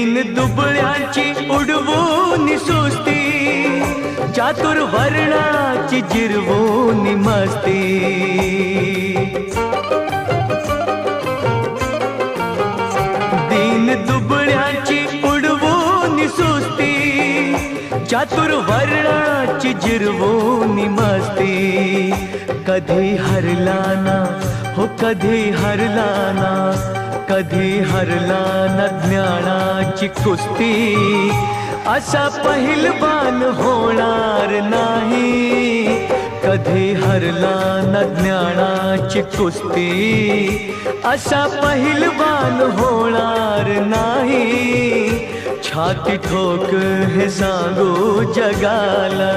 दीन दुबळ्याची उडवून सुस्ती, चातुर्वर्णाची जिरवून मस्ती। दीन दुबळ्याची उडवून सुस्ती, चातुर्वर्णाची जिरवून मस्ती। कधी हरला ना हो कधी हरला ना, कधी हरला न ज्ञानाची कुस्ती। असा पहिलवान होणार नाही, कधी हरला न ज्ञानाची कुस्ती। असा पहिलवान होणार नाही, छाती ठोक हे सांगू जगाला।